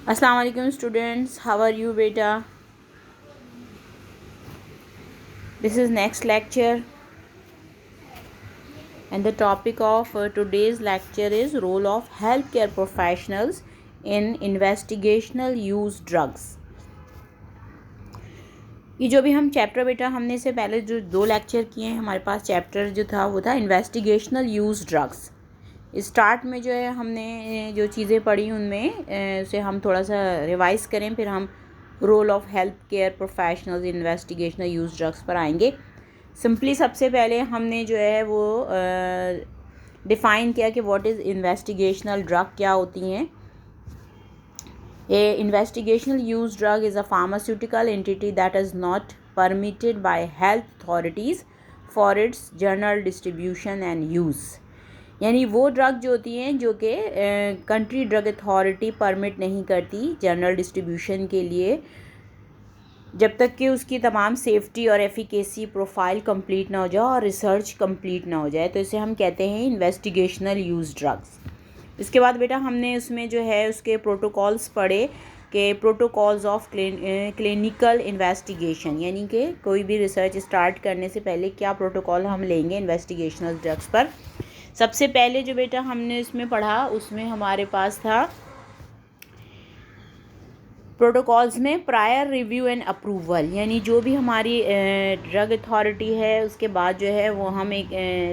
अस्सलाम वालेकुम students, how are you beta? This is next lecture and the topic of today's lecture is role of healthcare professionals in investigational use drugs. ये जो भी हम chapter बेटा हमने से पहले जो 2 लेक्चर किए हैं, हमारे पास चैप्टर जो था वो था इन्वेस्टिगेशनल यूज़ ड्रग्स. स्टार्ट में जो है हमने जो चीज़ें पढ़ी उनमें उसे हम थोड़ा सा रिवाइज़ करें, फिर हम role of health care professionals investigational use drugs पर आएंगे. सिंपली सबसे पहले हमने जो है वो डिफ़ाइन किया कि व्हाट इज़ इन्वेस्टिगेशनल ड्रग, क्या होती हैं. A investigational use drug is a pharmaceutical entity that is not permitted by health authorities for its general distribution and use. यानी वो ड्रग जो होती हैं जो कि कंट्री ड्रग अथॉरिटी परमिट नहीं करती जनरल डिस्ट्रीब्यूशन के लिए, जब तक कि उसकी तमाम सेफ्टी और एफिकेसी प्रोफाइल कंप्लीट ना हो जाए और रिसर्च कंप्लीट ना हो जाए, तो इसे हम कहते हैं इन्वेस्टिगेशनल यूज़ ड्रग्स. इसके बाद बेटा हमने उसमें जो है उसके प्रोटोकॉल्स पढ़े कि प्रोटोकॉल्स ऑफ क्लिनिकल इन्वेस्टिगेशन, यानी कि कोई भी रिसर्च स्टार्ट करने से पहले क्या प्रोटोकॉल हम लेंगे इन्वेस्टिगेशनल ड्रग्स पर. सबसे पहले जो बेटा हमने इसमें पढ़ा उसमें हमारे पास था प्रोटोकॉल्स में प्रायर रिव्यू एंड अप्रूवल, यानी जो भी हमारी ड्रग अथॉरिटी है उसके बाद जो है वो हम एक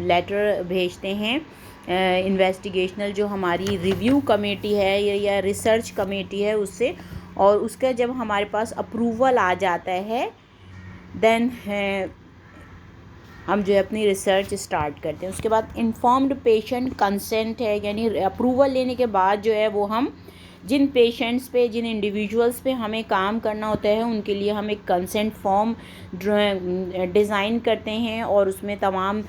लेटर भेजते हैं इन्वेस्टिगेशनल जो हमारी रिव्यू कमेटी है या रिसर्च कमेटी है उससे, और उसका जब हमारे पास अप्रूवल आ जाता है देन हम जो है अपनी रिसर्च स्टार्ट करते हैं. उसके बाद इन्फॉर्म्ड पेशेंट कंसेंट है, यानी अप्रूवल लेने के बाद जो है वो हम जिन पेशेंट्स पे जिन इंडिविजुअल्स पे हमें काम करना होता है उनके लिए हम एक कंसेंट फॉर्म डिज़ाइन करते हैं और उसमें तमाम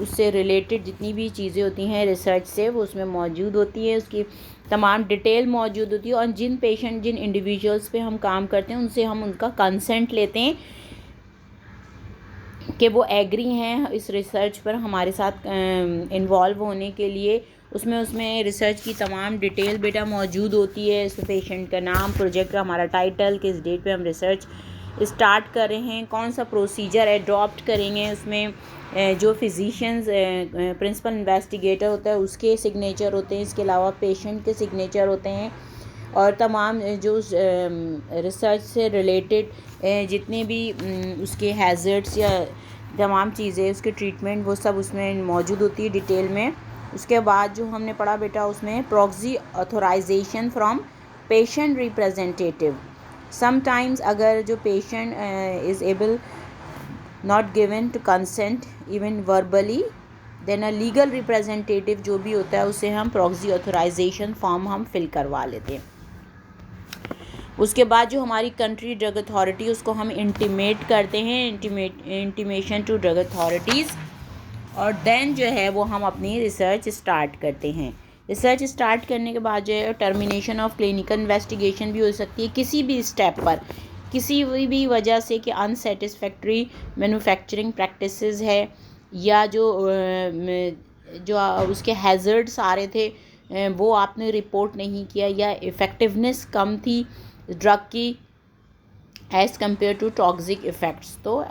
उससे रिलेटेड जितनी भी चीज़ें होती हैं रिसर्च से वो उसमें मौजूद होती है, उसकी तमाम डिटेल मौजूद होती है, और जिन पेशेंट जिन इंडिविजुअल्स पे हम काम करते हैं उनसे हम उनका कंसेंट लेते हैं कि वो एग्री हैं इस रिसर्च पर हमारे साथ इन्वॉल्व होने के लिए. उसमें रिसर्च की तमाम डिटेल बेटा मौजूद होती है, इसमें पेशेंट का नाम, प्रोजेक्ट का हमारा टाइटल, किस डेट पे हम रिसर्च स्टार्ट कर रहे हैं, कौन सा प्रोसीजर एडॉप्ट करेंगे, उसमें जो फिजिशियंस प्रिंसिपल इन्वेस्टिगेटर होता है उसके सिग्नेचर होते हैं, इसके अलावा पेशेंट के सिग्नेचर होते हैं, और तमाम जो रिसर्च से रिलेटेड जितने भी उसके हैज़र्ड्स या तमाम चीज़ें उसके ट्रीटमेंट वो सब उसमें मौजूद होती है डिटेल में. उसके बाद जो हमने पढ़ा बेटा उसमें proxy authorization from patient representative. Sometimes अगर जो patient is able not given to consent even verbally, then a legal representative जो भी होता है उसे हम प्रॉक्सी ऑथोराइजेशन फॉर्म हम फिल करवा लेते हैं. उसके बाद जो हमारी कंट्री ड्रग अथॉरिटी उसको हम इंटीमेट करते हैं, इंटीमेशन टू ड्रग अथॉरिटीज़, और देन जो है वो हम अपनी रिसर्च स्टार्ट करते हैं. रिसर्च स्टार्ट करने के बाद जो है टर्मिनेशन ऑफ क्लिनिकल इन्वेस्टिगेशन भी हो सकती है किसी भी स्टेप पर, किसी भी वजह से कि अनसेटिस्फैक्ट्री मैन्युफैक्चरिंग प्रैक्टिसेस है, या जो उसके हैज़र्ड्स आ रहे थे वो आपने रिपोर्ट नहीं किया, या इफ़ेक्टिवनेस कम थी ड्रग की as compare to toxic effects. तो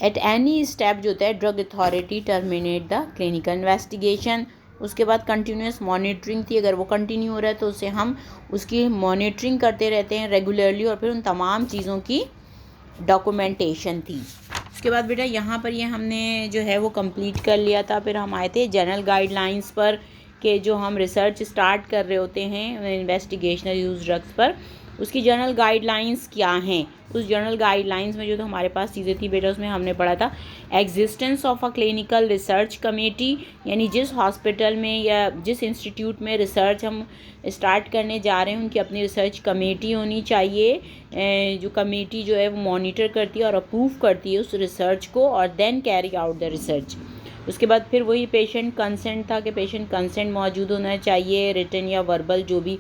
एट एनी स्टेप जो होता है drug authority terminate the clinical investigation. उसके बाद कंटिन्यूस मॉनिटरिंग थी, अगर वो कंटिन्यू हो रहा है तो उसे हम उसकी मॉनिटरिंग करते रहते हैं रेगुलरली, और फिर उन तमाम चीज़ों की डॉक्यूमेंटेशन थी. उसके बाद बेटा यहाँ पर ये हमने जो है वो कंप्लीट कर लिया था. फिर हम आए थे जनरल गाइडलाइंस पर कि जो हम रिसर्च स्टार्ट कर रहे होते हैं इन्वेस्टिगेशनल यूज़ ड्रग्स पर, उसकी जनरल गाइडलाइंस क्या हैं. उस जनरल गाइडलाइंस में जो तो हमारे पास चीज़ें थी बेटा उसमें हमने पढ़ा था existence of a clinical research committee, यानी जिस हॉस्पिटल में या जिस इंस्टीट्यूट में रिसर्च हम स्टार्ट करने जा रहे हैं उनकी अपनी रिसर्च कमेटी होनी चाहिए, जो कमेटी जो है वो मॉनिटर करती है और अप्रूव करती है उस रिसर्च को, और then carry out the research. उसके बाद फिर वही पेशेंट कंसेंट था कि पेशेंट कंसेंट मौजूद होना चाहिए, रिटन या वर्बल जो भी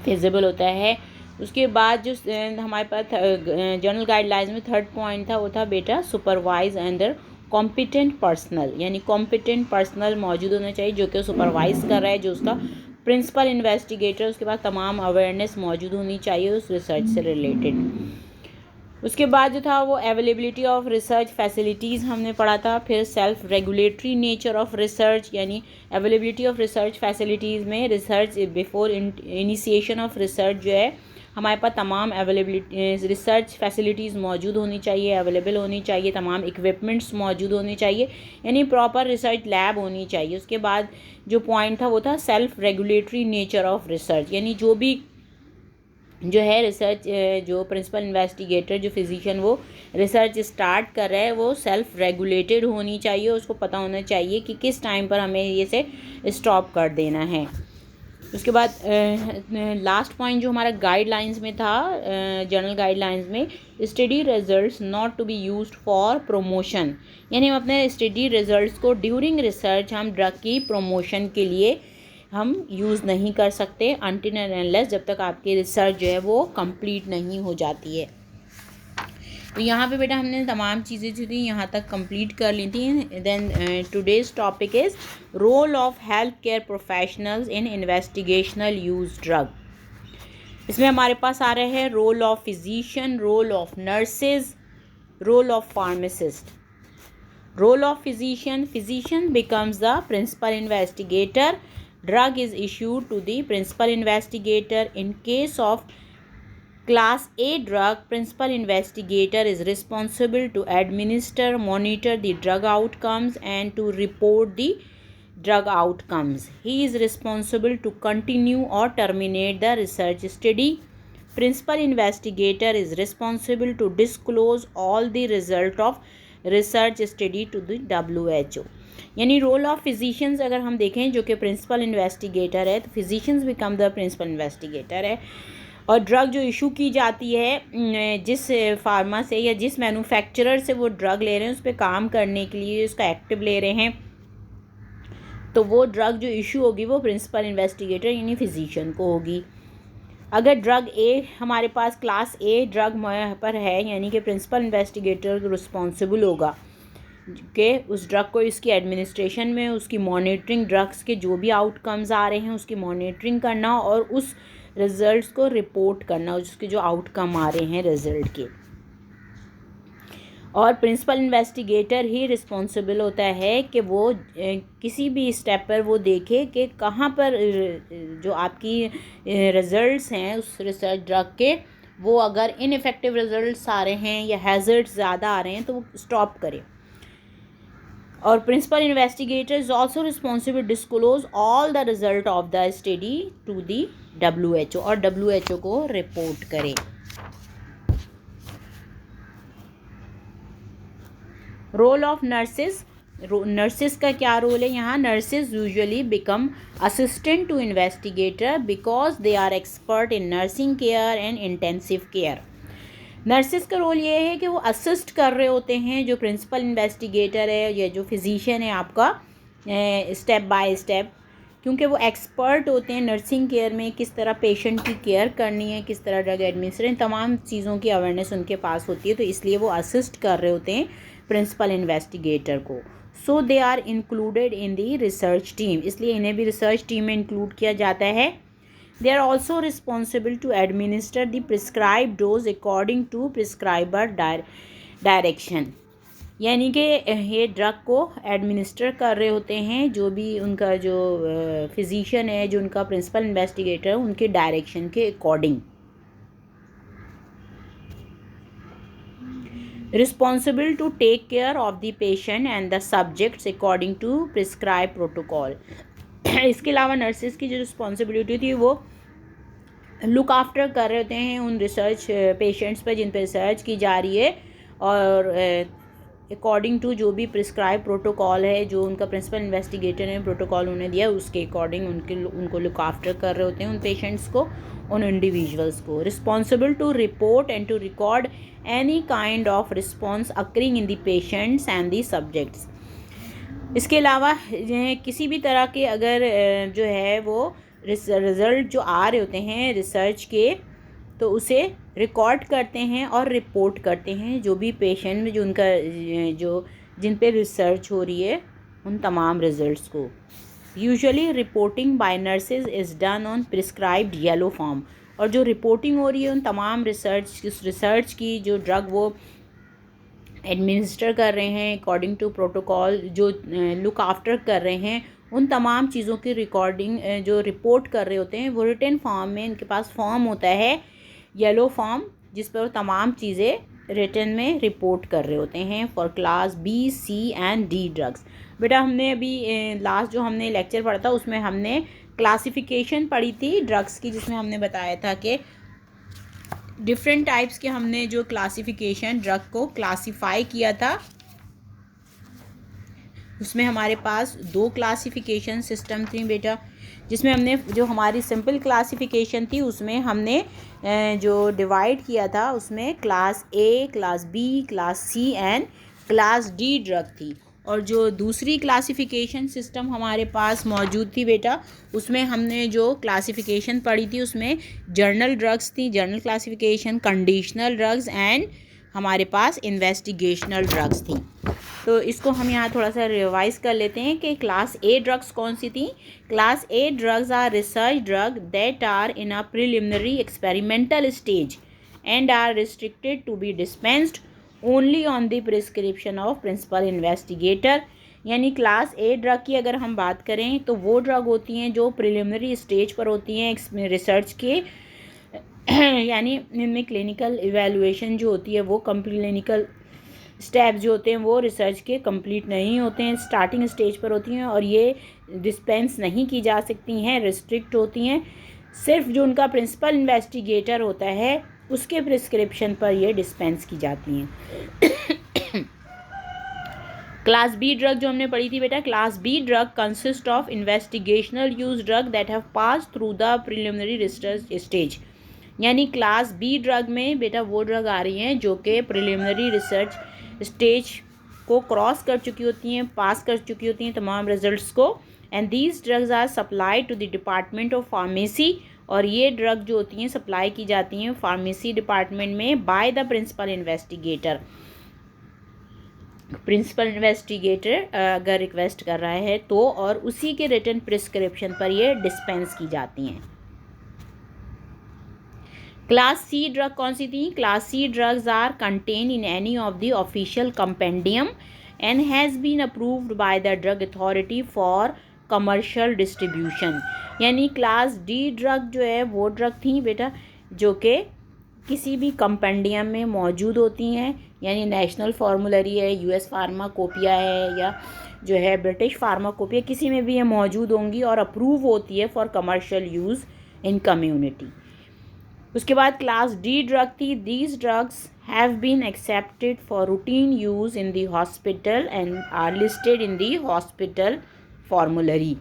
फिजिबल होता है. उसके बाद जो हमारे पास जनरल गाइडलाइंस में थर्ड पॉइंट था वो था बेटा सुपरवाइज अंडर कॉम्पिटेंट पर्सनल, यानी कॉम्पिटेंट पर्सनल मौजूद होना चाहिए जो कि सुपरवाइज कर रहा है, जो उसका प्रिंसिपल इन्वेस्टिगेटर, उसके बाद तमाम अवेयरनेस मौजूद होनी चाहिए उस रिसर्च से रिलेटेड। उसके बाद जो था वो अवेलेबिलिटी ऑफ रिसर्च फैसिलिटीज़ हमने पढ़ा था। फिर self regulatory nature of research, यानी अवेलेबिलिटी ऑफ रिसर्च फैसिलिटीज़ में research before initiation of research जो है हमारे पास तमाम अवेलेबिलिटी रिसर्च फैसिलिटीज़ मौजूद होनी चाहिए, अवेलेबल होनी चाहिए, तमाम इक्विपमेंट्स मौजूद होने चाहिए, यानी प्रॉपर रिसर्च लैब होनी चाहिए। उसके बाद जो पॉइंट था वो था self regulatory nature of research, यानी जो भी जो है रिसर्च जो प्रिंसिपल इन्वेस्टिगेटर जो फिजिशियन वो रिसर्च स्टार्ट कर रहा है वो सेल्फ रेगुलेटेड होनी चाहिए, उसको पता होना चाहिए कि किस टाइम पर हमें ये से स्टॉप कर देना है। उसके बाद लास्ट पॉइंट जो हमारा गाइडलाइंस में था, जर्नल गाइडलाइंस में, study results not to be used for promotion, यानी हम अपने स्टडी रिजल्ट्स को ड्यूरिंग रिसर्च हम ड्रग की प्रमोशन के लिए हम यूज़ नहीं कर सकते अनटिल एंड अनलेस, जब तक आपकी रिसर्च जो है वो कंप्लीट नहीं हो जाती है। तो यहाँ पे बेटा हमने तमाम चीज़ें जो थी यहाँ तक कंप्लीट कर ली थी। Then today's topic is role of health care professionals in investigational use drug. इसमें हमारे पास आ रहे हैं role of physician, role of nurses, role of pharmacist. Role of physician, physician becomes the principal investigator. Drug is issued to the principal investigator. In case of Class A drug, principal investigator is responsible to administer, monitor the drug outcomes and to report the drug outcomes. He is responsible to continue or terminate the research study. Principal investigator is responsible to disclose all the result of research study to the WHO. यानी role of physicians अगर हम देखें जो कि principal investigator है, तो physicians become the principal investigator है, और ड्रग जो इशू की जाती है जिस फार्मा से या जिस मैन्युफैक्चरर से वो ड्रग ले रहे हैं उस पर काम करने के लिए उसका एक्टिव ले रहे हैं, तो वो ड्रग जो इशू होगी वो प्रिंसिपल इन्वेस्टिगेटर यानी फिजिशियन को होगी। अगर ड्रग ए हमारे पास क्लास ए ड्रग पर है, यानी कि प्रिंसिपल इन्वेस्टिगेटर रिस्पॉन्सिबल होगा कि उस ड्रग को इसकी एडमिनिस्ट्रेशन में उसकी मॉनिटरिंग, ड्रग्स के जो भी आउटकम्स आ रहे हैं उसकी मॉनिटरिंग करना और उस रिज़ल्ट्स को रिपोर्ट करना, उसके जो आउटकम आ रहे हैं रिज़ल्ट के। और प्रिंसिपल इन्वेस्टिगेटर ही रिस्पॉन्सिबल होता है कि वो किसी भी स्टेप पर वो देखे कि कहाँ पर जो आपकी रिज़ल्ट्स हैं उस रिसर्च ड्रग के वो अगर इनइफेक्टिव रिज़ल्ट्स आ रहे हैं या हैज़र्ड्स ज़्यादा आ रहे हैं तो वो स्टॉप करे। और principal investigator is also responsible disclose all the result of the study to the WHO और WHO को रिपोर्ट करे। रोल ऑफ नर्सेज, नर्सेज का क्या रोल है यहाँ? Nurses usually become assistant to investigator because they are expert in nursing care and intensive care. Nurses का role ये है कि वो असिस्ट कर रहे होते हैं जो प्रिंसिपल इन्वेस्टिगेटर है या जो फिजिशियन है आपका स्टेप बाय स्टेप, क्योंकि वो एक्सपर्ट होते हैं नर्सिंग केयर में, किस तरह पेशेंट की केयर करनी है, किस तरह ड्रग एडमिनिस्ट्रेशन, तमाम चीज़ों की अवेयरनेस उनके पास होती है, तो इसलिए वो असिस्ट कर रहे होते हैं प्रिंसिपल इन्वेस्टिगेटर को। So they are included in the research team, इसलिए इन्हें भी रिसर्च टीम में इंक्लूड किया जाता है। They are also responsible to administer the prescribed dose according to prescriber direction, यानी कि ये ड्रग को एडमिनिस्टर कर रहे होते हैं जो भी उनका जो फिजिशियन है, जो उनका प्रिंसिपल इन्वेस्टिगेटर है, उनके डायरेक्शन के according. Responsible to take care of the patient and the subjects according to prescribe protocol. इसके अलावा नर्सेज की जो रिस्पॉन्सिबिलिटी थी वो लुक आफ्टर कर रहे होते हैं उन रिसर्च पेशेंट्स पर जिन पर रिसर्च की जा रही है, और अकॉर्डिंग टू जो भी प्रिस्क्राइब प्रोटोकॉल है जो उनका प्रिंसिपल इन्वेस्टिगेटर ने प्रोटोकॉल उन्हें दिया उसके अकॉर्डिंग उनको लुक आफ्टर कर रहे होते हैं उन पेशेंट्स को, उन इंडिविजुअल्स को। Responsible to report and to record any kind of response occurring in the patients and the subjects. इसके अलावा किसी भी तरह के अगर जो है वो रिज़ल्ट जो आ रहे होते हैं रिसर्च के, तो उसे रिकॉर्ड करते हैं और रिपोर्ट करते हैं जो भी पेशेंट जो उनका जो जिन पे रिसर्च हो रही है उन तमाम रिज़ल्ट्स को। Usually reporting by nurses is done on prescribed yellow form, और जो रिपोर्टिंग हो रही है उन तमाम रिसर्च की जो ड्रग वो एडमिनिस्टर कर रहे हैं अकॉर्डिंग टू प्रोटोकॉल, जो लुक आफ्टर कर रहे हैं, उन तमाम चीज़ों की रिकॉर्डिंग जो रिपोर्ट कर रहे होते हैं वो रिटन फॉर्म में इनके पास फॉर्म होता है येलो फॉर्म, जिस पर वो तमाम चीज़ें रिटन में रिपोर्ट कर रहे होते हैं for class B, C and D drugs. बेटा हमने अभी लास्ट जो हमने लेक्चर पढ़ा था उसमें हमने क्लासिफिकेशन पढ़ी थी ड्रग्स की, जिसमें हमने बताया था कि डिफरेंट टाइप्स के हमने जो क्लासिफिकेशन ड्रग को क्लासिफाई किया था, उसमें हमारे पास 2 क्लासिफिकेशन सिस्टम थी बेटा, जिसमें हमने जो हमारी सिंपल क्लासिफिकेशन थी उसमें हमने जो डिवाइड किया था उसमें class A, class B, class C and class D drug थी। और जो दूसरी क्लासिफिकेशन सिस्टम हमारे पास मौजूद थी बेटा, उसमें हमने जो क्लासिफिकेशन पढ़ी थी उसमें जर्नल ड्रग्स थी, journal classification, conditional drugs and हमारे पास इन्वेस्टिगेशनल ड्रग्स थी। तो इसको हम यहाँ थोड़ा सा रिवाइज कर लेते हैं कि क्लास ए ड्रग्स कौन सी थी। Class A drugs are research drug that are in a preliminary experimental stage and are restricted to be dispensed only on the prescription of principal investigator. यानी क्लास ए ड्रग की अगर हम बात करें तो वो ड्रग होती हैं जो प्रिलिमिनरी स्टेज पर होती हैं रिसर्च के यानी इनमें क्लिनिकल इवैल्यूएशन जो होती है वो क्लिनिकल स्टेप्स जो होते हैं वो रिसर्च के कंप्लीट नहीं होते हैं, स्टार्टिंग स्टेज पर होती हैं और ये डिस्पेंस नहीं की जा सकती हैं, रिस्ट्रिक्ट होती हैं। सिर्फ जो उनका प्रिंसिपल इन्वेस्टिगेटर होता है उसके प्रिस्क्रिप्शन पर ये डिस्पेंस की जाती हैं। क्लास बी ड्रग जो हमने पढ़ी थी बेटा, class B drug consist of investigational use drug that have pass through the preliminary research stage. यानी क्लास बी ड्रग में बेटा वो ड्रग आ रही हैं जो कि प्रिलिमिनरी रिसर्च स्टेज को क्रॉस कर चुकी होती हैं, पास कर चुकी होती हैं तमाम रिजल्ट्स को, and these drugs are supply to the department of pharmacy. और ये ड्रग जो होती हैं सप्लाई की जाती हैं फार्मेसी डिपार्टमेंट में by the principal investigator. Principal investigator अगर रिक्वेस्ट कर रहा है तो, और उसी के रिटन प्रिस्क्रिप्शन पर ये डिस्पेंस की जाती हैं। क्लास सी ड्रग कौन सी थी? Class C drugs are contain in any of the official compendium and has been approved by the drug authority for commercial distribution. यानी क्लास डी ड्रग जो है वो ड्रग थी बेटा जो कि किसी भी कंपेंडियम में मौजूद होती हैं, यानी नेशनल फार्मूलरी है, यूएस फार्माकोपिया है या जो है ब्रिटिश फार्माकोपिया, किसी में भी ये मौजूद होंगी और अप्रूव होती है for commercial use in community. उसके बाद क्लास डी ड्रग थी, these drugs have been accepted for routine use in the hospital and are listed in the hospital formulary.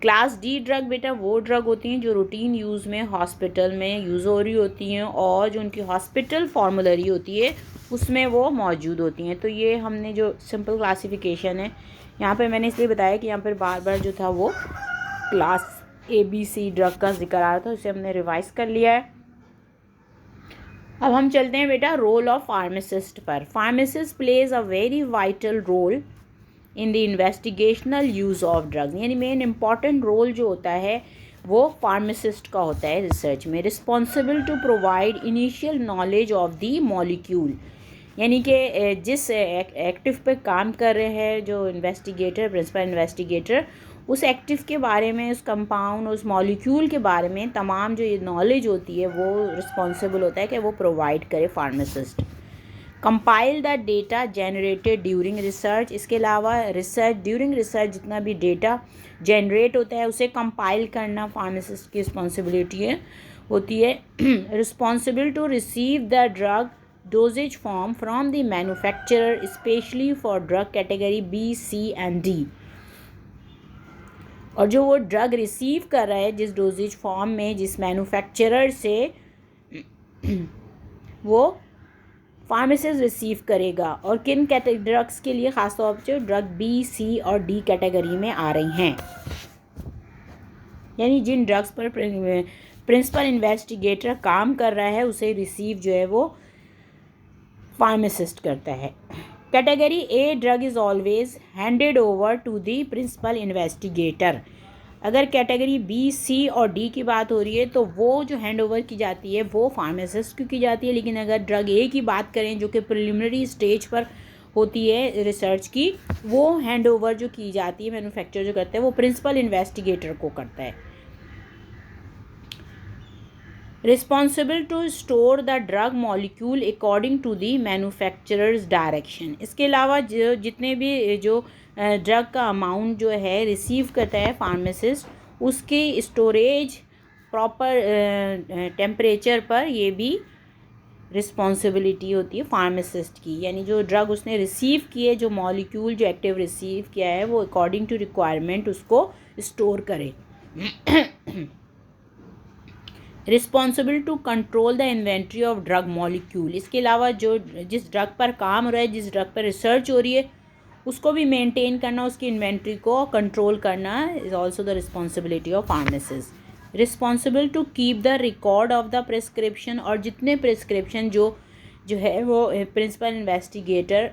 Class D drug बेटा वो ड्रग होती हैं जो रूटीन यूज़ में hospital में यूज़ हो रही होती हैं और जो उनकी हॉस्पिटल फार्मूलरी होती है उसमें वो मौजूद होती हैं। तो ये हमने जो सिंपल क्लासिफिकेशन है यहाँ पे मैंने इसलिए बताया कि यहाँ पर बार बार जो था वो क्लास ABC ड्रग का जिक्र आ रहा था, उसे हमने रिवाइज कर लिया है। अब हम चलते हैं बेटा रोल ऑफ फार्मासिस्ट पर। Pharmacist plays a very vital role in the investigational use of drugs. यानी मेन इम्पॉर्टेंट रोल जो होता है वो फार्मासिस्ट का होता है रिसर्च में। Responsible to provide initial knowledge of the molecule, यानी कि जिस एक्टिव पे काम कर रहे हैं जो इन्वेस्टिगेटर, प्रिंसिपल इन्वेस्टिगेटर, उस एक्टिव के बारे में, उस कंपाउंड, उस मॉलिक्यूल के बारे में तमाम जो ये नॉलेज होती है वो रिस्पॉन्सिबल होता है कि वो प्रोवाइड करे pharmacist. Compile the data generated during research. इसके अलावा ड्यूरिंग रिसर्च जितना भी डेटा जनरेट होता है उसे कंपाइल करना फार्मासिस्ट की रिस्पॉन्सिबिलिटी होती है। Responsible to receive the drug dosage form from the manufacturer specially for drug category B, C and D। और जो वो ड्रग रिसीव कर रहा है जिस डोजेज फॉर्म में, जिस मैन्युफैक्चरर से, वो फार्मासिस्ट रिसीव करेगा। और किन ड्रग्स के लिए ख़ासतौर पर ड्रग B, C और D कैटेगरी में आ रही हैं, यानी जिन ड्रग्स पर प्रिंसिपल इन्वेस्टिगेटर काम कर रहा है उसे रिसीव जो है वो फार्मासिस्ट करता है। Category A drug is always handed over to the principal investigator. अगर कैटेगरी बी, सी और डी की बात हो रही है तो वो जो हैंड ओवर की जाती है वो फार्मासिस्ट की जाती है। लेकिन अगर ड्रग ए की बात करें जो कि प्रिलिमिनरी स्टेज पर होती है रिसर्च की, वो हैंड ओवर जो की जाती है मैन्युफैक्चर जो करता है वो प्रिंसिपल इन्वेस्टिगेटर को करता है। Responsible to store the drug molecule according to the manufacturer's direction. इसके अलावा जितने भी जो ड्रग का अमाउंट जो है रिसीव करता है फार्मासिस्ट, उसकी स्टोरेज प्रॉपर टेम्परेचर पर ये भी रिस्पॉन्सिबिलिटी होती है फार्मासिस्ट की। यानी जो ड्रग उसने रिसीव किए, जो मॉलिक्यूल जो एक्टिव रिसीव किया है वो अकॉर्डिंग टू रिक्वायरमेंट उसको स्टोर करे। Responsible to control the inventory of drug molecule. इसके अलावा जो जिस ड्रग पर काम हो रहा है, जिस ड्रग पर रिसर्च हो रही है, उसको भी मेंटेन करना, उसकी इन्वेंट्री को कंट्रोल करना is also the responsibility of pharmacist. Responsible to keep the record of the prescription. और जितने प्रिस्क्रिप्शन जो है वो प्रिंसिपल इन्वेस्टिगेटर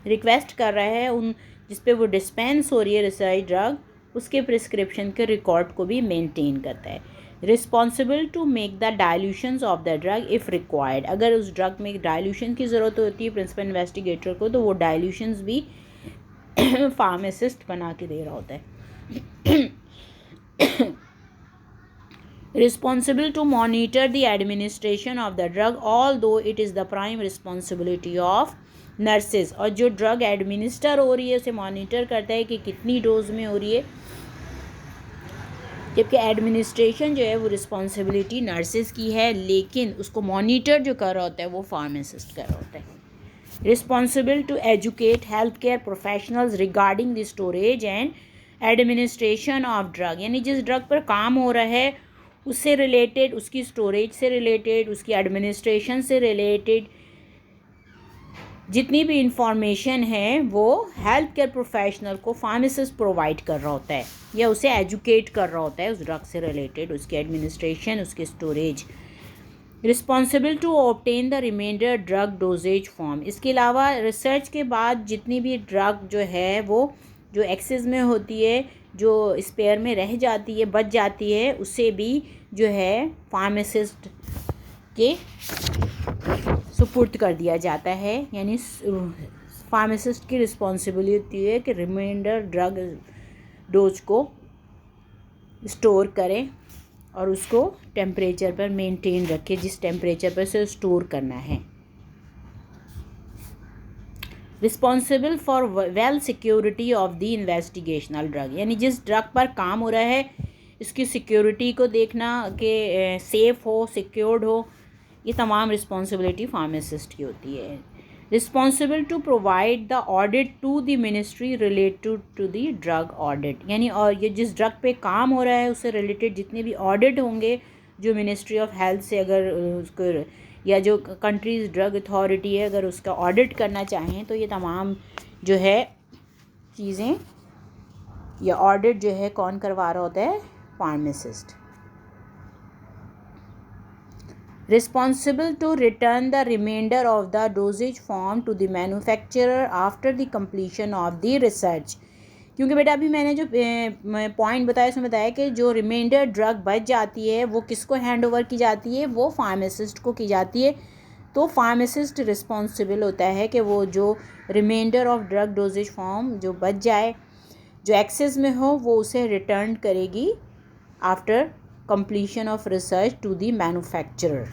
रिक्वेस्ट कर रहा है, उन जिस पे वो डिस्पेंस हो रही है रिसर्च ड्रग, उसके प्रिस्क्रिप्शन के रिकॉर्ड को भी मेंटेन करता है। Responsible to make the dilutions of the drug if required. अगर उस ड्रग में डाइल्यूशन की ज़रूरत होती है प्रिंसिपल इन्वेस्टिगेटर को, तो वो डाइल्यूशंस भी फार्मासिस्ट बना के दे रहा होता है। Responsible to monitor the administration of the drug although it is the prime responsibility of nurses. और जो ड्रग एडमिनिस्टर हो रही है उसे मॉनिटर करता है कि कितनी डोज में हो रही है, जबकि एडमिनिस्ट्रेशन जो है वो रिस्पॉन्सिबिलिटी नर्सेज की है, लेकिन उसको मॉनिटर जो कर रहा होता है वो फार्मासिस्ट कर रहा होता है। Responsible to educate health care professionals regarding the storage and administration of drug. यानी जिस ड्रग पर काम हो रहा है उससे रिलेटेड, उसकी स्टोरेज से रिलेटेड, उसकी एडमिनिस्ट्रेशन से रिलेटेड जितनी भी इंफॉर्मेशन है वो हेल्थ केयर प्रोफेशनल को फार्मासिस्ट प्रोवाइड कर रहा होता है या उसे एजुकेट कर रहा होता है उस ड्रग से रिलेटेड, उसकी एडमिनिस्ट्रेशन, उसकी storage. Responsible to obtain the reminder drug dosage form. इसके अलावा रिसर्च के बाद जितनी भी ड्रग जो है वो जो एक्सेस में होती है, जो स्पेयर में रह जाती है, बच जाती है, उसे भी जो है फार्मासिस्ट के सुपुर्द कर दिया जाता है। यानी फार्मासिस्ट की रिस्पॉन्सिबिलिटी है कि रिमाइंडर ड्रग डोज को स्टोर करें और उसको टेम्परेचर पर मेंटेन रखें जिस टेम्परेचर पर से स्टोर करना है। Responsible for well security of the investigational drug. यानी जिस ड्रग पर काम हो रहा है इसकी सिक्योरिटी को देखना कि सेफ़ हो, सिक्योर्ड हो, ये तमाम रिस्पॉन्सिबिलिटी फार्मासिस्ट की होती है। Responsible to provide the audit to the ministry related to the drug audit. यानी और ये जिस ड्रग पे काम हो रहा है उससे रिलेटेड जितने भी ऑडिट होंगे जो मिनिस्ट्री ऑफ हेल्थ से अगर उसको या जो कंट्रीज़ ड्रग अथॉरिटी है अगर उसका ऑडिट करना चाहें तो ये तमाम जो है चीज़ें या ऑडिट जो है कौन करवा रहा होता है, pharmacist. Responsible to return the remainder of the dosage form to the manufacturer after the completion of the research। क्योंकि बेटा अभी मैंने जो पॉइंट बताया उसमें बताया कि जो रिमाइंडर ड्रग बच जाती है वो किसको हैंड ओवर की जाती है, वो फार्मासिस्ट को की जाती है। तो फार्मासिस्ट रिस्पॉन्सिबल होता है कि वो जो reminder of drug dosage form जो बच जाए, जो एक्सेस में हो, वो उसे रिटर्न करेगी after completion of research to the manufacturer।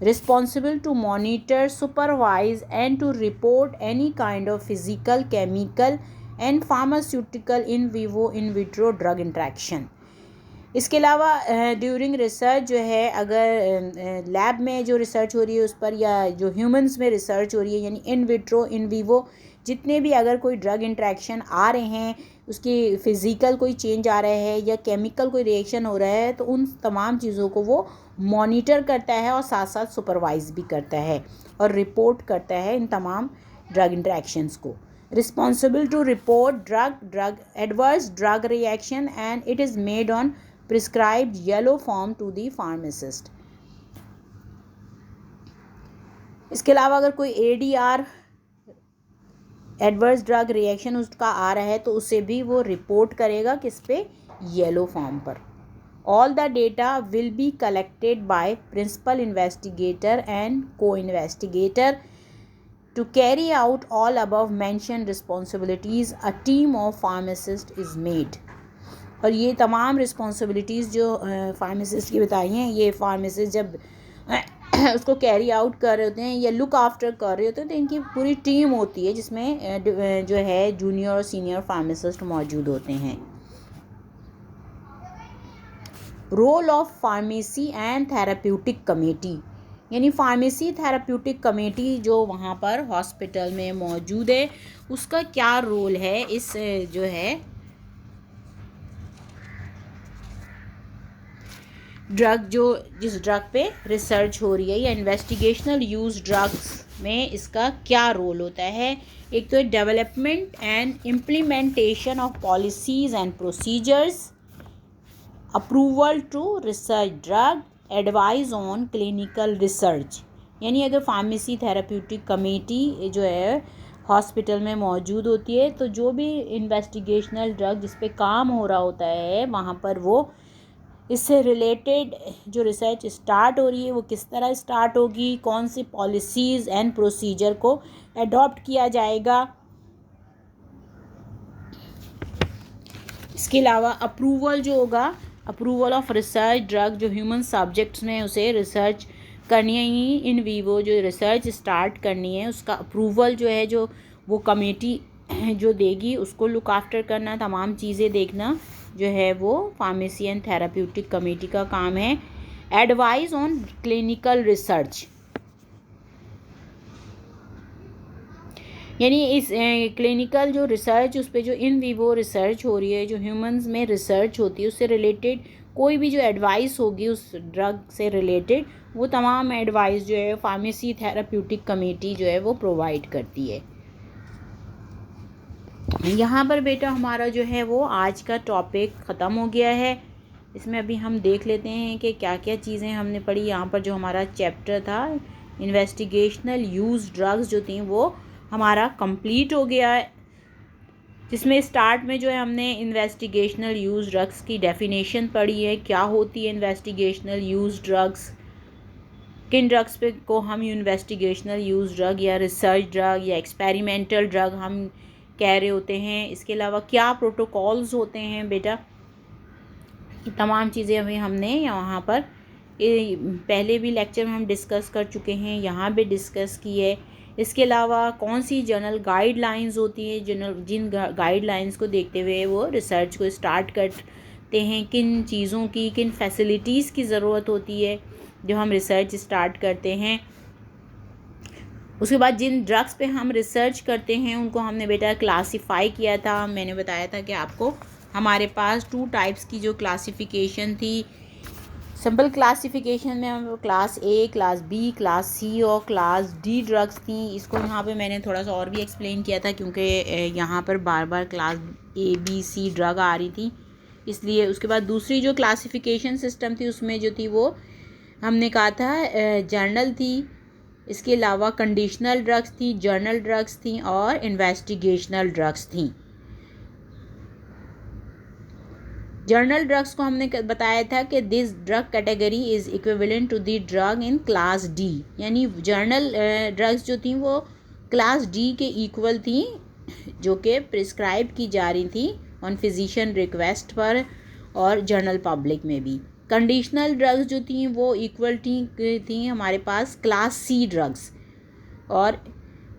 Responsible to monitor, supervise and to report any kind of physical, chemical and pharmaceutical in vivo in vitro drug interaction। इसके अलावा ड्यूरिंग रिसर्च जो है अगर लैब में जो research हो रही है उस पर या जो ह्यूमंस में रिसर्च हो रही है यानी इन विट्रो, इन वीवो जितने भी अगर कोई ड्रग इंट्रैक्शन आ रहे हैं, उसकी फ़िज़िकल कोई चेंज आ रहा है या केमिकल कोई रिएक्शन हो रहा है, तो उन तमाम चीज़ों को वो मॉनिटर करता है और साथ साथ सुपरवाइज़ भी करता है और रिपोर्ट करता है इन तमाम ड्रग इंट्रैक्शंस को। Responsible to report drug adverse drug reaction and it is made on prescribed yellow form to the pharmacist. इसके अलावा अगर कोई ADR एडवर्स ड्रग रिएक्शन उसका आ रहा है तो उसे भी वो रिपोर्ट करेगा किस पे, येलो फॉर्म पर. All the data will be collected by principal investigator and co investigator. To carry out all above mentioned responsibilities, a team of pharmacists is made. और ये तमाम रिस्पॉन्सिबिलिटीज़ जो फार्मासिस्ट की बताई हैं, ये फार्मासिस्ट जब उसको कैरी आउट कर रहे होते हैं या लुक आफ्टर कर रहे होते हैं तो इनकी पूरी टीम होती है जिसमें जो है जूनियर और सीनियर फार्मासिस्ट मौजूद होते हैं. Role of pharmacy and therapeutic committee, यानी फार्मेसी थेराप्यूटिक कमेटी जो वहाँ पर हॉस्पिटल में मौजूद है उसका क्या रोल है इस जो है ड्रग जो जिस ड्रग पे रिसर्च हो रही है या इन्वेस्टिगेशनल यूज़ ड्रग्स में इसका क्या रोल होता है. एक तो development and implementation of policies and procedures, approval to research drug, advice on clinical research. यानी अगर फार्मेसी थेराप्यूटिक कमेटी जो है हॉस्पिटल में मौजूद होती है तो जो भी इन्वेस्टिगेशनल ड्रग जिस पे काम हो रहा होता है वहाँ पर वो इससे रिलेटेड जो रिसर्च स्टार्ट हो रही है वो किस तरह स्टार्ट होगी, कौन सी पॉलिसीज़ एंड प्रोसीजर को अडॉप्ट किया जाएगा. इसके अलावा अप्रूवल जो होगा, अप्रूवल ऑफ रिसर्च ड्रग, जो ह्यूमन सब्जेक्ट्स में उसे रिसर्च करनी है, इन वीवो जो रिसर्च स्टार्ट करनी है उसका अप्रूवल जो है जो वो कमेटी जो देगी उसको लुक आफ्टर करना, तमाम चीज़ें देखना जो है वो फार्मेसी एंड थेराप्यूटिक कमेटी का काम है. एडवाइस ऑन क्लिनिकल रिसर्च, यानी इस क्लिनिकल जो रिसर्च उस पर जो इन वीवो रिसर्च हो रही है, जो ह्यूमंस में रिसर्च होती है उससे रिलेटेड कोई भी जो एडवाइस होगी उस ड्रग से रिलेटेड वो तमाम एडवाइस जो है फार्मेसी थेराप्यूटिक कमेटी जो है वो प्रोवाइड करती है. यहाँ पर बेटा हमारा जो है वो आज का टॉपिक ख़त्म हो गया है. इसमें अभी हम देख लेते हैं कि क्या क्या चीज़ें हमने पढ़ी. यहाँ पर जो हमारा चैप्टर था इन्वेस्टिगेशनल यूज़ ड्रग्स जो थी वो हमारा कंप्लीट हो गया है, जिसमें स्टार्ट में जो है हमने इन्वेस्टिगेशनल यूज़ ड्रग्स की डेफिनेशन पढ़ी है, क्या होती है इन्वेस्टिगेशनल यूज़ ड्रग्स, किन ड्रग्स पे को हम इन्वेस्टिगेशनल यूज़ ड्रग या रिसर्च ड्रग या एक्सपेरिमेंटल ड्रग हम कह रहे होते हैं. इसके अलावा क्या प्रोटोकॉल्स होते हैं बेटा, ये तमाम चीज़ें अभी हमने यहाँ पर पहले भी लेक्चर में हम डिस्कस कर चुके हैं, यहाँ भी डिस्कस की है. इसके अलावा कौन सी जर्नल गाइडलाइंस होती है, जिन गाइडलाइंस को देखते हुए वो रिसर्च को स्टार्ट करते हैं, किन चीज़ों की किन फैसिलिटीज़ की ज़रूरत होती है जो हम रिसर्च स्टार्ट करते हैं. उसके बाद जिन ड्रग्स पे हम रिसर्च करते हैं उनको हमने बेटा क्लासिफाई किया था. मैंने बताया था कि आपको हमारे पास 2 टाइप्स की जो क्लासिफिकेशन थी, सिंपल क्लासिफिकेशन में हम class A, class B, class C और क्लास डी ड्रग्स थी. इसको यहाँ पे मैंने थोड़ा सा और भी एक्सप्लेन किया था क्योंकि यहाँ पर बार बार class A B C drug आ रही थी इसलिए. उसके बाद दूसरी जो क्लासिफिकेशन सिस्टम थी उसमें जो थी वो हमने कहा था जर्नल थी. इसके अलावा कंडीशनल ड्रग्स थी, जर्नल ड्रग्स थी और इन्वेस्टिगेशनल ड्रग्स थी. जर्नल ड्रग्स को हमने बताया था कि this drug category is equivalent to the drug in class D, यानी जर्नल ड्रग्स जो थी वो क्लास डी के इक्वल थी जो कि प्रिस्क्राइब की जा रही थी ऑन फिजिशियन रिक्वेस्ट पर और जर्नल पब्लिक में भी. कंडीशनल ड्रग्स जो थी वो इक्वल थी हमारे पास क्लास सी ड्रग्स, और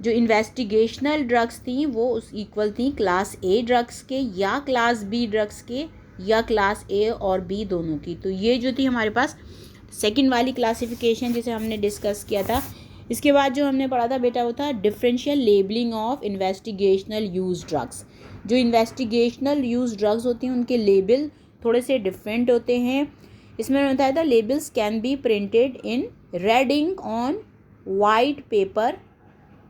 जो इन्वेस्टिगेशनल ड्रग्स थी वो उस इक्वल थी क्लास ए ड्रग्स के या क्लास बी ड्रग्स के या क्लास ए और बी दोनों की. तो ये जो थी हमारे पास सेकंड वाली क्लासिफिकेशन जिसे हमने डिस्कस किया था. इसके बाद जो हमने पढ़ा था बेटा वो था differential labelling of investigational use drugs. जो इन्वेस्टिगेशनल यूज़ ड्रग्स होती हैं उनके लेबल थोड़े से डिफरेंट होते हैं. इसमें बताया था labels can be printed in red ink on white paper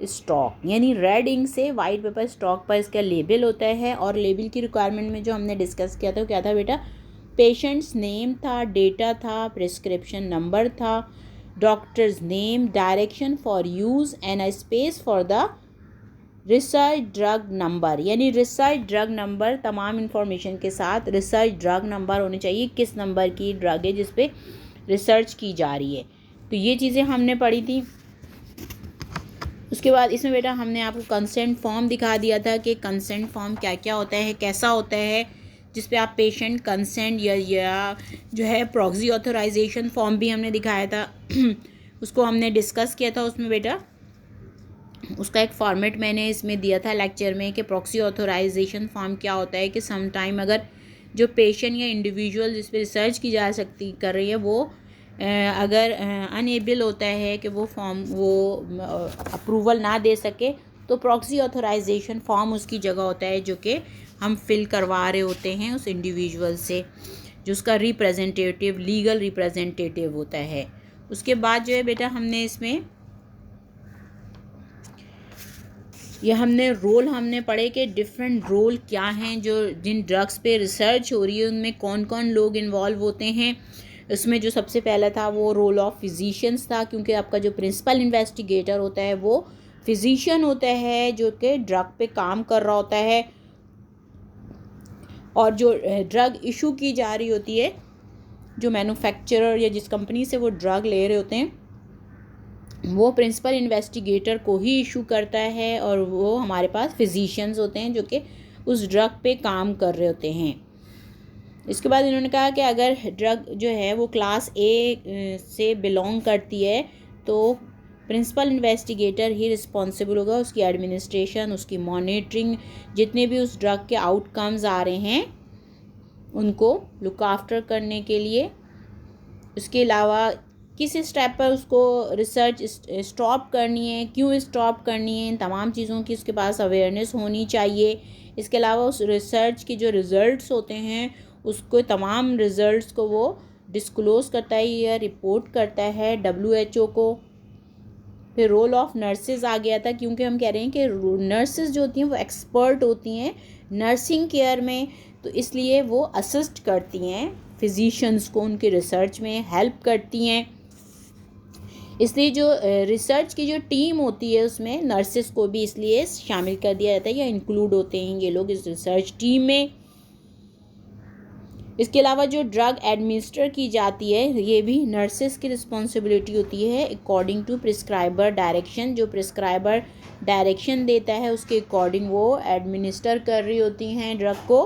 stock, यानी रेड इंक से वाइट पेपर स्टॉक पर इसका लेबल होता है. और लेबल की रिक्वायरमेंट में जो हमने डिस्कस किया था वो क्या था बेटा, पेशेंट्स नेम था, डेटा था, प्रिस्क्रिप्शन नंबर था, doctors name, direction for use and a space for the research drug number, यानी रिसर्च ड्रग नंबर तमाम इंफॉर्मेशन के साथ रिसर्च ड्रग नंबर होने चाहिए, किस नंबर की ड्रग है जिस पे रिसर्च की जा रही है। तो ये चीज़ें हमने पढ़ी थी। उसके बाद इसमें बेटा हमने आपको कंसेंट फॉर्म दिखा दिया था कि कंसेंट फॉर्म क्या क्या होता है, कैसा होता है, जिस पे आप पेशेंट कंसेंट या जो है प्रॉक्सी ऑथराइजेशन फॉर्म भी हमने दिखाया था उसको हमने डिस्कस किया था। उसमें बेटा उसका एक फॉर्मेट मैंने इसमें दिया था लेक्चर में कि प्रॉक्सी ऑथराइजेशन फॉर्म क्या होता है, कि सम टाइम अगर जो पेशेंट या इंडिविजुअल जिस पे रिसर्च की जा सकती कर रही है वो अगर अनएबल होता है कि वो फॉर्म वो अप्रूवल ना दे सके, तो प्रॉक्सी ऑथराइजेशन फॉर्म उसकी जगह होता है जो कि हम फिल करवा रहे होते हैं उस इंडिविजुअल से, जो उसका रिप्रेजेंटेटिव लीगल रिप्रेजेंटेटिव होता है। उसके बाद जो है बेटा हमने इसमें हमने रोल हमने पढ़े कि डिफरेंट रोल क्या हैं, जो जिन ड्रग्स पे रिसर्च हो रही है उनमें कौन कौन लोग इन्वॉल्व होते हैं। इसमें जो सबसे पहला था वो रोल ऑफ फिजिशियंस था, क्योंकि आपका जो प्रिंसिपल इन्वेस्टिगेटर होता है वो फिजिशियन होता है जो कि ड्रग पे काम कर रहा होता है, और जो ड्रग इशू की जा रही होती है, जो मैन्युफैक्चरर या जिस कंपनी से वो ड्रग ले रहे होते हैं वो प्रिंसिपल इन्वेस्टिगेटर को ही इशू करता है, और वो हमारे पास फिजिशियंस होते हैं जो कि उस ड्रग पे काम कर रहे होते हैं। इसके बाद इन्होंने कहा कि अगर ड्रग जो है वो क्लास ए से बिलोंग करती है तो प्रिंसिपल इन्वेस्टिगेटर ही रिस्पॉन्सिबल होगा उसकी एडमिनिस्ट्रेशन, उसकी मॉनिटरिंग, जितने भी उस ड्रग के आउटकम्स आ रहे हैं उनको लुक आफ्टर करने के लिए। उसके अलावा किस स्टेप पर उसको रिसर्च स्टॉप करनी है, क्यों स्टॉप करनी है, इन तमाम चीज़ों की उसके पास अवेयरनेस होनी चाहिए। इसके अलावा उस रिसर्च के जो रिज़ल्ट्स होते हैं उसको तमाम रिज़ल्ट्स को वो डिस्क्लोज़ करता है या रिपोर्ट करता है WHO को। फिर रोल ऑफ नर्सेज आ गया था, क्योंकि हम कह रहे हैं कि नर्सेज जो होती हैं वो एक्सपर्ट होती हैं नर्सिंग केयर में, तो इसलिए वो असिस्ट करती हैं फिजिशियंस को, उनके रिसर्च में हेल्प करती हैं। इसलिए जो रिसर्च की जो टीम होती है उसमें नर्सेस को भी इसलिए शामिल कर दिया जाता है या इंक्लूड होते हैं ये लोग इस रिसर्च टीम में। इसके अलावा जो ड्रग एडमिनिस्टर की जाती है ये भी नर्सेस की रिस्पॉन्सिबिलिटी होती है अकॉर्डिंग टू प्रिस्क्राइबर डायरेक्शन। जो प्रिस्क्राइबर डायरेक्शन देता है उसके अकॉर्डिंग वो एडमिनिस्टर कर रही होती हैं ड्रग को।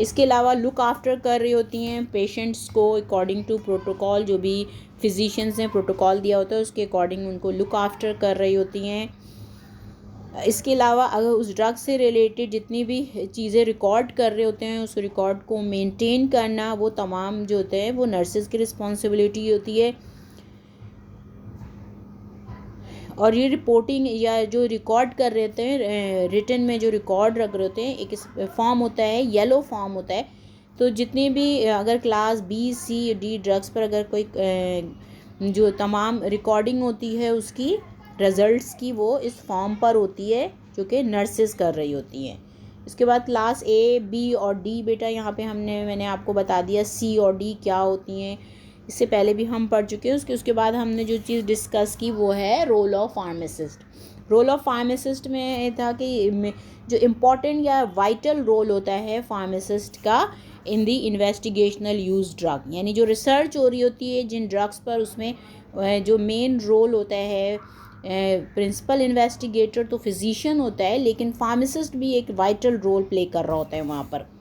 इसके अलावा लुक आफ्टर कर रही होती हैं पेशेंट्स को अकॉर्डिंग टू प्रोटोकॉल, जो भी फिजिशियंस ने प्रोटोकॉल दिया होता है उसके अकॉर्डिंग उनको लुक आफ्टर कर रही होती हैं। इसके अलावा अगर उस ड्रग से रिलेटेड जितनी भी चीज़ें रिकॉर्ड कर रहे होते हैं उस रिकॉर्ड को मेंटेन करना वो तमाम जो होते हैं वो नर्सेज की रिस्पॉन्सिबिलिटी होती है। और ये रिपोर्टिंग या जो रिकॉर्ड कर रहे होते हैं रिटन में जो रिकॉर्ड रख रहे होते हैं एक फॉर्म होता है, येलो फॉर्म होता है। तो जितनी भी अगर class B, C, D drugs पर अगर कोई जो तमाम रिकॉर्डिंग होती है उसकी रिज़ल्ट्स की वो इस फॉर्म पर होती है जो कि नर्सेस कर रही होती हैं। इसके बाद क्लास A, B और D बेटा यहाँ पे मैंने आपको बता दिया C और D क्या होती हैं, इससे पहले भी हम पढ़ चुके हैं। उसके बाद हमने जो चीज़ डिस्कस की वो है role of pharmacist. Role of pharmacist में था कि जो इम्पॉर्टेंट या वाइटल रोल होता है फार्मासिस्ट का इन दी इन्वेस्टिगेशनल यूज ड्रग, यानी जो रिसर्च हो रही होती है जिन ड्रग्स पर उसमें जो मेन रोल होता है प्रिंसिपल इन्वेस्टिगेटर तो फिजिशियन होता है, लेकिन फार्मासिस्ट भी एक वाइटल रोल प्ले कर रहा होता है वहाँ पर।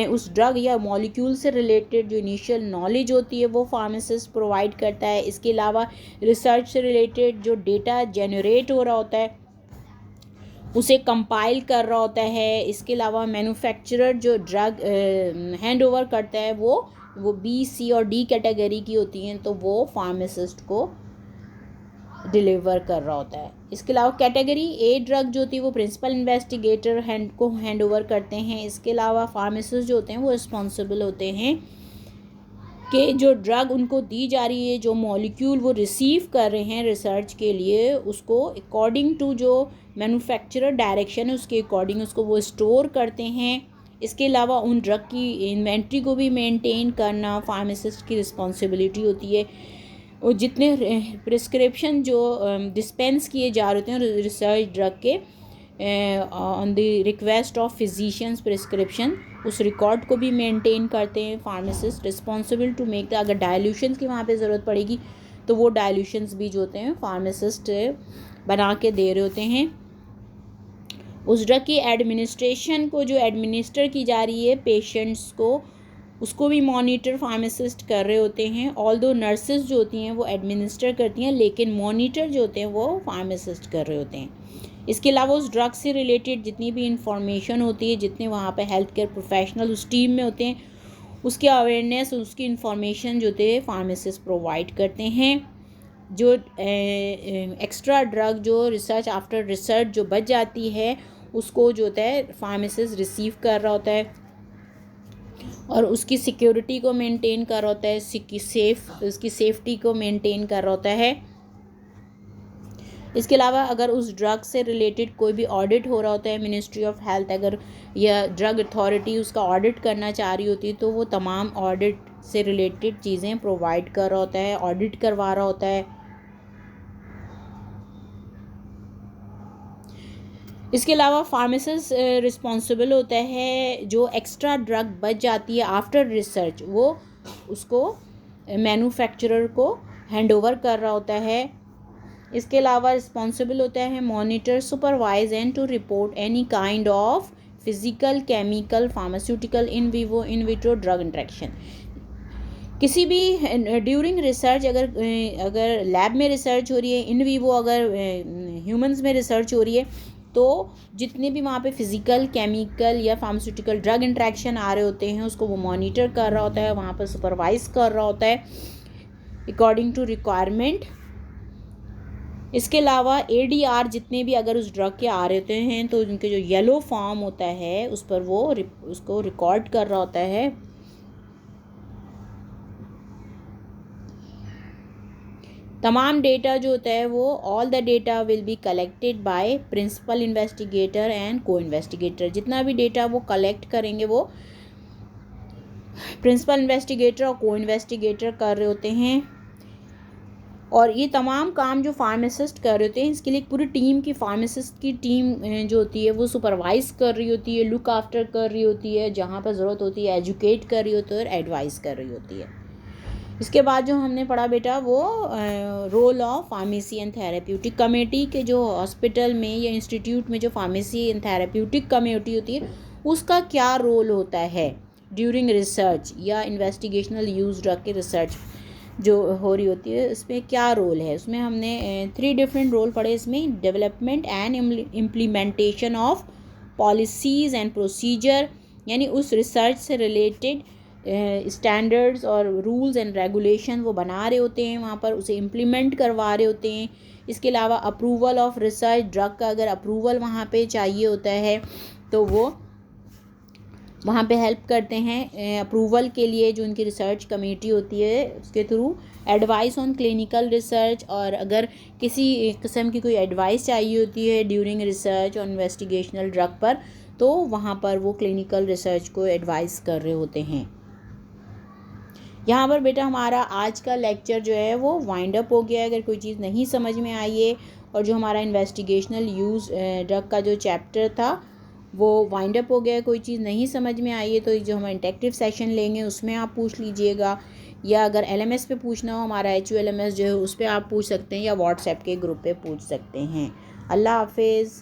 उस ड्रग या मॉलिक्यूल से रिलेटेड जो इनिशियल नॉलेज होती है वो फार्मासिस्ट प्रोवाइड करता है। इसके अलावा रिसर्च से रिलेटेड जो डेटा जनरेट हो रहा होता है उसे कंपाइल कर रहा होता है। इसके अलावा मैन्युफैक्चरर जो ड्रग हैंड ओवर करता है वो B, C और D कैटेगरी की होती हैं, तो वो फार्मासिस्ट को डिलीवर कर रहा होता है। इसके अलावा कैटेगरी A ड्रग जो होती है वो प्रिंसिपल इन्वेस्टिगेटर हैंड ओवर करते हैं। इसके अलावा फार्मासिस्ट जो होते हैं वो रिस्पॉन्सिबल होते हैं कि जो ड्रग उनको दी जा रही है, जो मॉलिक्यूल वो रिसीव कर रहे हैं रिसर्च के लिए, उसको अकॉर्डिंग टू जो मैन्युफैक्चरर डायरेक्शन है उसके अकॉर्डिंग उसको वो स्टोर करते हैं। इसके अलावा उन ड्रग की इन्वेंट्री को भी मेंटेन करना फार्मासिस्ट की रिस्पॉन्सिबिलिटी होती है। और जितने प्रिस्क्रिप्शन जो डिस्पेंस किए जा रहे होते हैं रिसर्च ड्रग के on the request of physicians prescription, उस रिकॉर्ड को भी मेंटेन करते हैं pharmacist. Responsible to make the, अगर डायल्यूशंस की वहाँ पे ज़रूरत पड़ेगी तो वो डायल्यूशंस भी जो होते हैं फार्मासिस्ट बना के दे रहे होते हैं। उस ड्रग की एडमिनिस्ट्रेशन को जो एडमिनिस्टर की जा रही है पेशेंट्स को, उसको भी मॉनिटर फार्मासिस्ट कर रहे होते हैं। ऑल्दो नर्सेज जो होती हैं वो एडमिनिस्टर करती हैं, लेकिन मॉनिटर जो होते हैं वो फार्मासिस्ट कर रहे होते हैं। इसके अलावा उस ड्रग से रिलेटेड जितनी भी इंफॉर्मेशन होती है, जितने वहाँ पे हेल्थ केयर प्रोफेशनल उस टीम में होते हैं, उसकी अवेयरनेस, उसकी इंफॉर्मेशन जो होती है फार्मासिस्ट प्रोवाइड करते हैं। जो एक्स्ट्रा ड्रग जो रिसर्च आफ्टर रिसर्च जो बच जाती है, उसको जो होता है फार्मासिस्ट रिसीव कर रहा होता है और उसकी सिक्योरिटी को मेंटेन कर रहा होता है, उसकी सेफ्टी को मेंटेन कर रहा होता है। इसके अलावा अगर उस ड्रग से रिलेटेड कोई भी ऑडिट हो रहा होता है, मिनिस्ट्री ऑफ हेल्थ अगर या ड्रग अथॉरिटी उसका ऑडिट करना चाह रही होती है, तो वो तमाम ऑडिट से रिलेटेड चीज़ें प्रोवाइड कर रहा होता है, ऑडिट करवा रहा होता है। इसके अलावा फार्मासिस्ट रिस्पॉन्सिबल होता है जो एक्स्ट्रा ड्रग बच जाती है आफ्टर रिसर्च, वो उसको मैन्युफैक्चरर को हैंडओवर कर रहा होता है। इसके अलावा रिस्पॉन्सिबल होता है monitor, supervise and to report any kind of physical, chemical, pharmaceutical, in vivo, in vitro drug interaction. किसी भी ड्यूरिंग रिसर्च अगर लैब में रिसर्च हो रही है, इन विवो अगर ह्यूमंस में रिसर्च हो रही है, तो जितने भी वहाँ पे फिजिकल, केमिकल या फार्मास्यूटिकल ड्रग इंट्रैक्शन आ रहे होते हैं, उसको वो मॉनिटर कर रहा होता है, वहाँ पर सुपरवाइज कर रहा होता है अकॉर्डिंग टू रिक्वायरमेंट। इसके अलावा ADR जितने भी अगर उस ड्रग के आ रहे होते हैं, तो उनके जो येलो फॉर्म होता है उस पर वो उसको रिकॉर्ड कर रहा होता है। तमाम डेटा जो होता है वो all the data will be collected by principal investigator and co investigator. जितना भी डेटा वो कलेक्ट करेंगे वो प्रिंसिपल इन्वेस्टिगेटर और को इन्वेस्टिगेटर कर रहे होते हैं। और ये तमाम काम जो फार्मासिस्ट कर रहे होते हैं, इसके लिए पूरी टीम की फार्मासिस्ट की टीम जो होती है वो सुपरवाइज कर रही होती है, लुक आफ्टर कर रही होती है, जहाँ पर ज़रूरत होती है एजुकेट कर रही होती है और एडवाइस कर रही होती है। इसके बाद जो हमने पढ़ा बेटा वो role of pharmacy and therapeutic committee के, जो हॉस्पिटल में या इंस्टीट्यूट में जो फार्मेसी एंड थेरेप्यूटिक कमेटी होती है उसका क्या रोल होता है ड्यूरिंग रिसर्च या इन्वेस्टिगेशनल यूज ड्रग के रिसर्च जो हो रही होती है, इसमें क्या रोल है। उसमें हमने 3 डिफरेंट रोल पढ़े इसमें, development and implementation of policies and procedure, यानी उस रिसर्च से रिलेटेड स्टैंडर्ड्स और रूल्स एंड रेगुलेशन वो बना रहे होते हैं, वहाँ पर उसे इम्प्लीमेंट करवा रहे होते हैं। इसके अलावा अप्रूवल ऑफ रिसर्च, ड्रग का अगर अप्रूवल वहाँ पे चाहिए होता है तो वो वहाँ पे हेल्प करते हैं अप्रूवल के लिए। जो उनकी रिसर्च कमेटी होती है उसके through advice on clinical research, और अगर किसी किस्म की कोई एडवाइस चाहिए होती है ड्यूरिंग रिसर्च और इन्वेस्टिगेशनल ड्रग पर, तो वहाँ पर वो क्लिनिकल रिसर्च को एडवाइस कर रहे होते हैं। यहाँ पर बेटा हमारा आज का लेक्चर जो है वो वाइंड अप हो गया है। अगर कोई चीज़ नहीं समझ में आई है और जो हमारा इन्वेस्टिगेशनल यूज़ ड्रग का जो चैप्टर था वो वाइंड अप हो गया है, कोई चीज़ नहीं समझ में आई है तो जो हम इंटरेक्टिव सेशन लेंगे उसमें आप पूछ लीजिएगा, या अगर LMS पे पूछना हो हमारा HULMS जो है उस पर आप पूछ सकते हैं, या व्हाट्सएप के ग्रुप पे पूछ सकते हैं। अल्लाह हाफिज़।